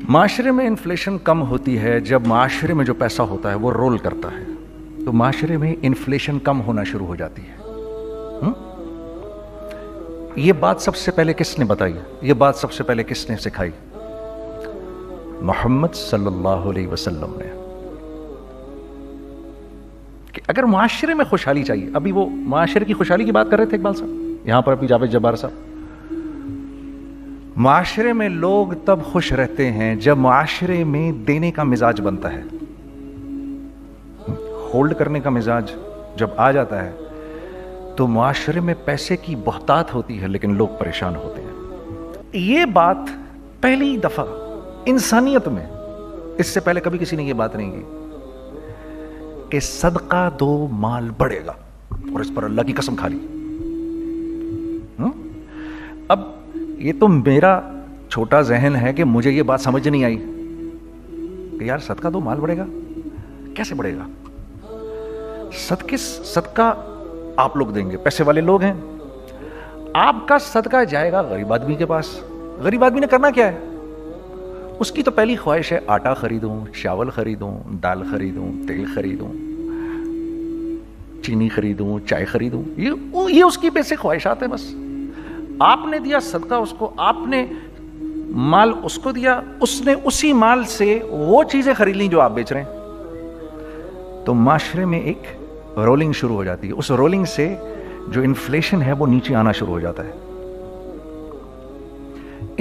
معاشرے میں انفلیشن کم ہوتی ہے جب معاشرے میں جو پیسہ ہوتا ہے وہ رول کرتا ہے، تو معاشرے میں انفلیشن کم ہونا شروع ہو جاتی ہے۔ یہ بات سب سے پہلے کس نے بتائی؟ یہ بات سب سے پہلے کس نے سکھائی؟ محمد صلی اللہ علیہ وسلم نے، کہ اگر معاشرے میں خوشحالی چاہیے، ابھی وہ معاشرے کی خوشحالی کی بات کر رہے تھے اقبال صاحب یہاں پر، ابھی جاوید جبار صاحب، معاشرے میں لوگ تب خوش رہتے ہیں جب معاشرے میں دینے کا مزاج بنتا ہے، ہولڈ کرنے کا مزاج جب آ جاتا ہے تو معاشرے میں پیسے کی بہتات ہوتی ہے لیکن لوگ پریشان ہوتے ہیں۔ یہ بات پہلی دفعہ انسانیت میں، اس سے پہلے کبھی کسی نے یہ بات نہیں کی کہ صدقہ دو مال بڑھے گا، اور اس پر اللہ کی قسم کھا لی۔ اب یہ تو میرا چھوٹا ذہن ہے کہ مجھے یہ بات سمجھ نہیں آئی کہ یار صدقہ دو مال بڑھے گا، کیسے بڑھے گا؟ صدقہ آپ لوگ دیں گے، پیسے والے لوگ ہیں، آپ کا صدقہ جائے گا غریب آدمی کے پاس۔ غریب آدمی نے کرنا کیا ہے؟ اس کی تو پہلی خواہش ہے آٹا خریدوں، چاول خریدوں، دال خریدوں، تیل خریدوں، چینی خریدوں، چائے خریدوں، یہ اس کی بیسک خواہشات ہیں۔ بس آپ نے دیا صدقہ اس کو، آپ نے مال اس کو دیا، اس نے اسی مال سے وہ چیزیں خرید لیں جو آپ بیچ رہے ہیں، تو معاشرے میں ایک رولنگ شروع ہو جاتی ہے۔ اس رولنگ سے جو انفلیشن ہے وہ نیچے آنا شروع ہو جاتا ہے۔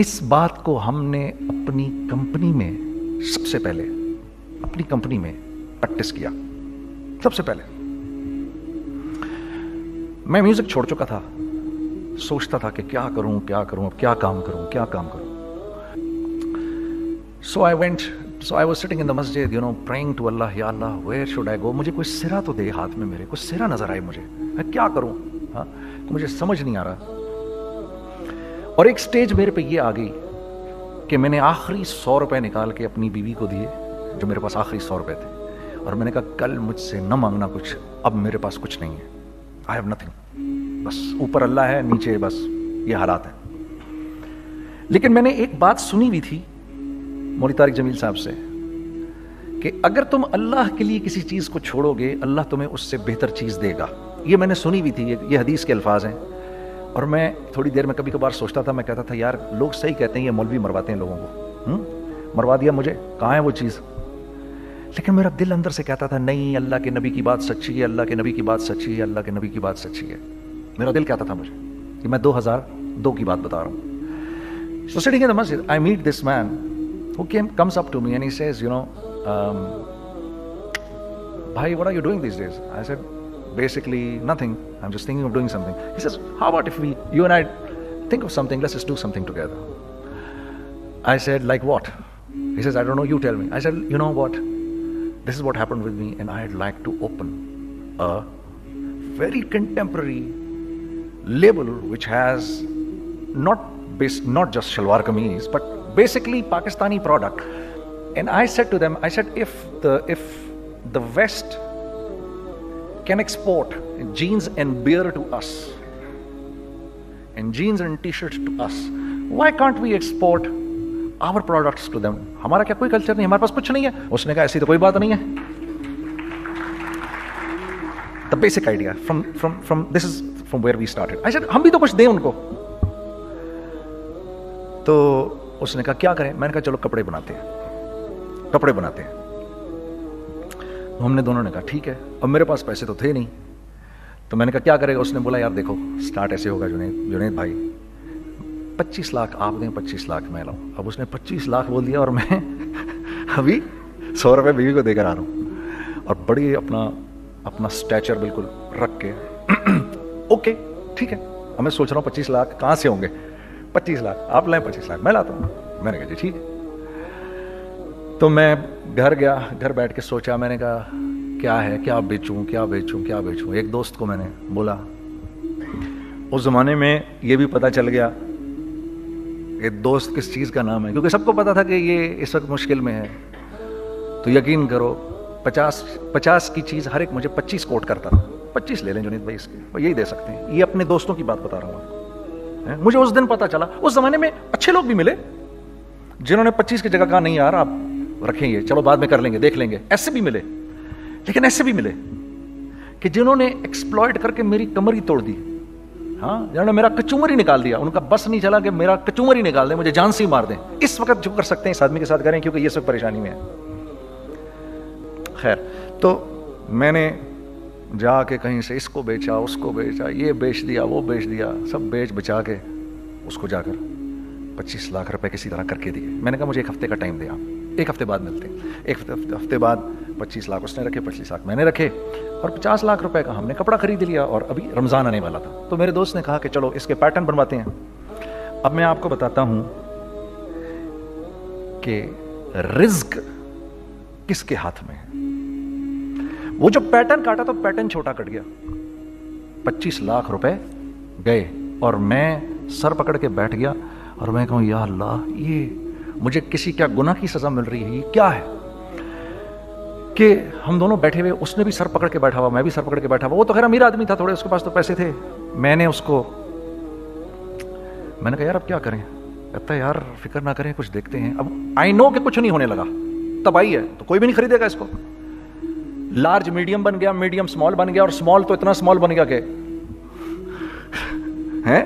اس بات کو ہم نے اپنی کمپنی میں سب سے پہلے پریکٹس کیا۔ سب سے پہلے میں میوزک چھوڑ چکا تھا، سوچتا تھا کہ کیا کروں، اب کیا کام کروں۔ So I was sitting in the masjid, praying to Allah, Ya Allah, where should I go? مجھے کوئی سرا تو دے، ہاتھ میں میرے کوئی سرا نظر آئے، میں کیا کروں؟ مجھے سمجھ نہیں آ رہا۔ اور ایک سٹیج میرے پہ یہ آ گئی کہ میں نے آخری 100 روپے نکال کے اپنی بیوی کو دیے، جو میرے پاس آخری 100 روپے تھے، اور میں نے کہا کل مجھ سے نہ مانگنا کچھ، اب میرے پاس کچھ نہیں ہے، I have nothing، بس اوپر اللہ ہے، نیچے بس یہ حالات ہیں۔ لیکن میں نے ایک بات سنی بھی تھی مولوی طارق جمیل صاحب سے کہ اگر تم اللہ کے لیے کسی چیز کو چھوڑو گے، اللہ تمہیں اس سے بہتر چیز دے گا۔ یہ میں نے سنی بھی تھی، یہ حدیث کے الفاظ ہیں۔ اور میں تھوڑی دیر میں کبھی کبھار سوچتا تھا، میں کہتا تھا یار لوگ صحیح کہتے ہیں، یہ مولوی مرواتے ہیں لوگوں کو، مروا دیا مجھے، کہاں ہے وہ چیز؟ لیکن میرا دل اندر سے کہتا تھا نہیں، اللہ کے نبی کی بات سچی ہے، اللہ کے نبی کی بات سچی ہے، اللہ کے نبی کی بات سچی ہے۔ میرا دل کہتا تھا مجھے کہ میں 2002 کی بات بتا رہا ہوں۔ So sitting in the masjid, I meet this man who comes up to me and he says, Bhai, what are you doing these days? I said, basically nothing, I'm just thinking of doing something. He says, how about if you and I think of something, let's just do something together. I said, like what? He says, I don't know, you tell me. I said, you know what, this is what happened with me, and I'd like to open a very contemporary label which has not just shalwar kameez, but basically Pakistani product. And I said to them, if the West can export jeans and beer to us, and jeans and t-shirts to us, why can't we export our products to them? ہمارا کیا کوئی culture نہیں، ہمارے پاس کچھ نہیں ہے؟ اس نے کہا ایسی تو کوئی بات نہیں ہے۔ The basic idea this is from where we started. I said, ہم بھی تو کچھ دیں ان کو۔ تو اس نے کہا کیا کریں؟ میں نے کہا چلو کپڑے بناتے ہیں۔ ہم نے دونوں نے کہا ٹھیک ہے۔ اب میرے پاس پیسے تو تھے نہیں، تو میں نے کہا کیا کرے گا؟ اس نے بولا یار دیکھو سٹارٹ ایسے ہوگا جنید بھائی، 25 لاکھ آپ دیں، 25 لاکھ میں لاؤں۔ اب اس نے 25 لاکھ بول دیا، اور میں ابھی 100 روپے بیوی کو دے کر آ رہا ہوں، اور بڑی اپنا سٹیچر بالکل رکھ کے اوکے ٹھیک ہے۔ اب میں سوچ رہا ہوں 25 لاکھ کہاں سے ہوں گے؟ 25 لاکھ آپ لائیں، 25 لاکھ میں لاتا ہوں۔ میں نے کہا جی ٹھیک ہے۔ تو میں گھر گیا، گھر بیٹھ کے سوچا، میں نے کہا کیا بیچوں۔ ایک دوست کو میں نے بولا، اس زمانے میں یہ بھی پتہ چل گیا کہ دوست کس چیز کا نام ہے، کیونکہ سب کو پتا تھا کہ یہ اس وقت مشکل میں ہے۔ تو یقین کرو 50 کی چیز ہر ایک مجھے 25 کوٹ کرتا تھا۔ 25 لے لیں جنید بھائی، اس کے وہ یہی دے سکتے ہیں۔ یہ اپنے دوستوں کی بات بتا رہا ہوں۔ مجھے اس دن پتا چلا، اس زمانے میں اچھے لوگ بھی ملے، जिन्होंने 25 की जगह कहा नहीं यार आप रखें ये, चलो बाद में कर लेंगे, देख लेंगे, ऐसे भी मिले। लेकिन ऐसे भी मिले कि जिन्होंने एक्सप्लॉइट करके मेरी कमर ही तोड़ दी, हाँ, जिन्होंने मेरा कचूमर ही निकाल दिया, उनका बस नहीं चला कि मेरा कचूमर ही निकाल दें, मुझे जान से ही मार दें। इस वक्त जो कर सकते हैं इस आदमी के साथ करें, क्योंकि ये सब परेशानी में है। खैर, तो मैंने जाके कहीं से इसको बेचा, उसको बेचा, ये बेच दिया, वो बेच दिया, सब बेच बचा के उसको जाकर 25 लाख रुपए किसी तरह करके दिए। मैंने कहा मुझे 1 हफ्ते का टाइम दे, आप 1 हफ्ते बाद मिलते हैं। 1 हफ्ते बाद 25 लाख उसने रखे, 25 लाख मैंने रखे, और 50 लाख रुपए का हमने कपड़ा खरीद लिया। और अभी रमज़ान आने वाला था, तो मेरे दोस्त ने कहा कि चलो इसके पैटर्न बनवाते हैं। अब मैं आपको बताता हूं कि रिज्क किसके हाथ में है। वो जो पैटर्न काटा तो पैटर्न छोटा कट गया, 25 लाख रुपए गए, और मैं सर पकड़ के बैठ गया और मैं कहूं या अल्लाह, ये मुझे किसी क्या गुनाह की सजा मिल रही है, ये क्या है। कि हम दोनों बैठे हुए, उसने भी सर पकड़ के बैठा हुआ, मैं भी सर पकड़ के बैठा हुआ। वो तो खैर अमीर आदमी था, थोड़े उसके पास तो पैसे थे। मैंने कहा यार अब क्या करें। कहता है यार फिक्र ना करें, कुछ देखते हैं। अब आई नो कि कुछ नहीं होने लगा, तबाही है, तो कोई भी नहीं खरीदेगा इसको। लार्ज मीडियम बन गया, मीडियम स्मॉल बन गया, और स्मॉल तो इतना स्मॉल बन गया कि हैं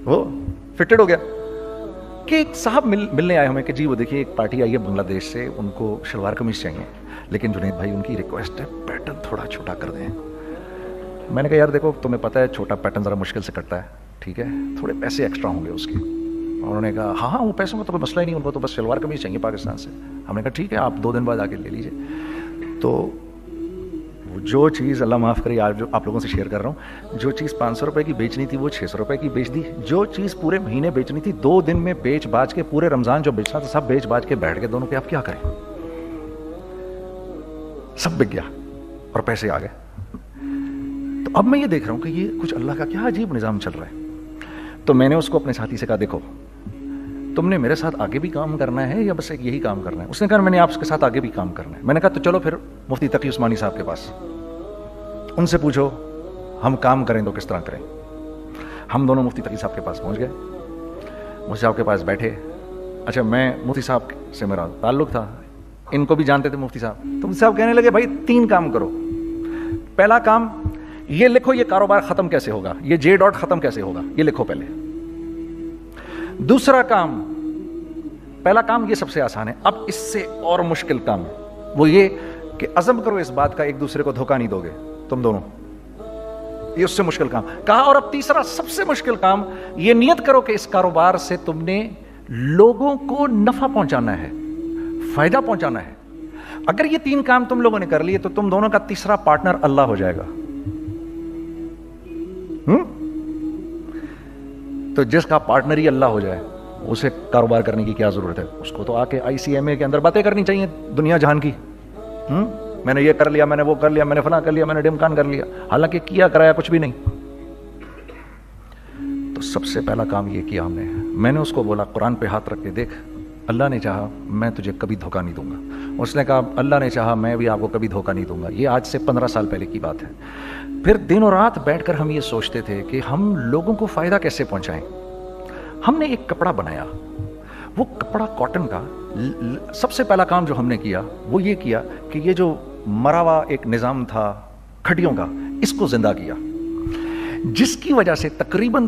वो फिटेड हो गया। कि एक साहब मिलने आए हमें कि जी वो देखिए एक पार्टी आई है बांग्लादेश से, उनको शलवार कमीज चाहिए, लेकिन जुनैद भाई उनकी रिक्वेस्ट है पैटर्न थोड़ा छोटा कर दें। मैंने कहा यार देखो तुम्हें पता है छोटा पैटर्न ज़रा मुश्किल से कटता है, ठीक है, थोड़े पैसे एक्स्ट्रा होंगे उसके। उन्होंने कहा हाँ वो पैसों का तो कोई मसला ही नहीं, उनको तो बस शलवार कमीज चाहिए पाकिस्तान से। हमने कहा ठीक है आप 2 दिन बाद आके ले लीजिए। तो जो चीज़ अल्लाह माफ़ करे आज जो आप लोगों से शेयर कर रहा हूँ, जो चीज़ 500 रुपये की बेचनी थी वो 600 रुपये की बेच दी। जो चीज़ पूरे महीने बेचनी थी 2 दिन में बेच बाज के, पूरे रमज़ान जो बेचना था सब बेच बाज के बैठ गए दोनों पे। आप क्या करें, सब बिक गया और पैसे आ गए। तो अब मैं ये देख रहा हूँ कि ये कुछ अल्लाह का क्या अजीब निज़ाम चल रहा है। तो मैंने उसको अपने साथी से कहा देखो तुमने मेरे साथ आगे भी काम करना है या बस एक यही काम करना है। उसने कहा मैंने आपके साथ आगे भी काम करना है। मैंने कहा तो चलो फिर मुफ्ती तकी उस्मानी साहब के पास, उनसे पूछो हम काम करें तो किस तरह करें। हम दोनों मुफ्ती तकी साहब के पास पहुंच गए, मुफ्ती साहब के पास बैठे। अच्छा मैं मुफ्ती साहब से मेरा ताल्लुक था, इनको भी जानते थे मुफ्ती साहब। तो मुफ्ती साहब कहने लगे भाई 3 काम करो। पहला काम ये लिखो ये कारोबार खत्म कैसे होगा, ये जे डॉट खत्म कैसे होगा, ये लिखो पहले। दूसरा काम, पहला काम ये सबसे आसान है, अब इससे और मुश्किल काम वो ये कि अज़म करो इस बात का एक दूसरे को धोखा नहीं दोगे तुम दोनों, ये उससे मुश्किल काम कहा। और अब तीसरा सबसे मुश्किल काम, ये नियत करो कि इस कारोबार से तुमने लोगों को नफा पहुंचाना है, फायदा पहुंचाना है। अगर ये 3 काम तुम लोगों ने कर लिए तो तुम दोनों का तीसरा पार्टनर अल्लाह हो जाएगा। तो जिसका पार्टनर ही अल्लाह हो जाए उसे कारोबार करने की क्या जरूरत है। उसको तो आके ICMA के अंदर बातें करनी चाहिए दुनिया जहान की। मैंने ये कर लिया, मैंने वो कर लिया, मैंने फला कर लिया, मैंने डिमकान कर लिया, हालांकि किया कराया कुछ भी नहीं। तो सबसे पहला काम ये किया हमने, मैंने उसको बोला कुरान पे हाथ रख के देख, अल्लाह ने चाहा मैं तुझे कभी धोखा नहीं दूंगा। उसने कहा अल्लाह ने चाहा मैं भी आपको कभी धोखा नहीं दूंगा। ये आज से 15 साल पहले की बात है। फिर दिन और रात बैठकर हम ये सोचते थे कि हम लोगों को फायदा कैसे पहुंचाएं। हमने एक कपड़ा बनाया, वो कपड़ा कॉटन का। सबसे पहला काम जो हमने किया वो ये किया कि ये जो मरा हुआ एक निज़ाम था खड्डियों का, इसको जिंदा किया, जिसकी वजह से तकरीबन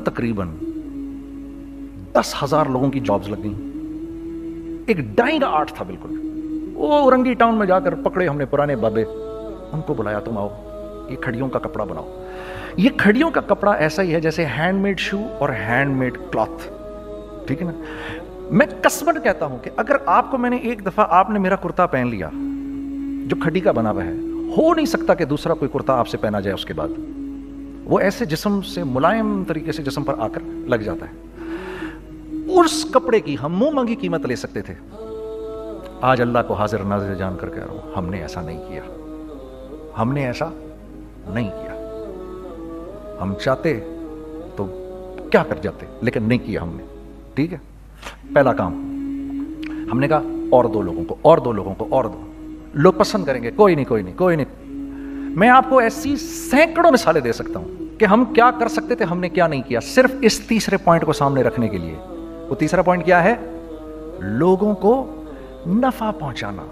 10,000 लोगों की जॉब्स लग गई। एक डाइंग आर्ट था बिल्कुल। वो रंगी टाउन में जाकर पकड़े हमने पुराने बाबे, उनको बुलाया तुम आओ ये खड़ियों का कपड़ा बनाओ। ये खड़ियों का कपड़ा ऐसा ही है जैसे हैंडमेड शू और हैंडमेड क्लॉथ, ठीक है ना। मैं कसमन कहता हूं कि अगर आपको मैंने एक दफा आपने मेरा कुर्ता पहन लिया जो खड्डी का बना हुआ है, हो नहीं सकता कि दूसरा कोई कुर्ता आपसे पहना जाए उसके बाद। वो ऐसे जिस्म से मुलायम तरीके से जिस्म पर आकर लग जाता है। उस कपड़े की हम मुंह मांगी कीमत ले सकते थे। आज अल्लाह को हाजिर नाज़िर जान कर कह रहा हूं, हमने ऐसा नहीं किया, हमने ऐसा नहीं किया। हम चाहते तो क्या कर जाते, लेकिन नहीं किया हमने, ठीक है। पहला काम हमने कहा और 2 लोगों को, और 2 लोगों को, और 2 लोग पसंद करेंगे, कोई नहीं कोई नहीं कोई नहीं। मैं आपको ऐसी सैकड़ों मिसालें दे सकता हूं कि हम क्या कर सकते थे, हमने क्या नहीं किया, सिर्फ इस तीसरे पॉइंट को सामने रखने के लिए। वो तीसरा पॉइंट क्या है? لوگوں کو نفع پہنچانا.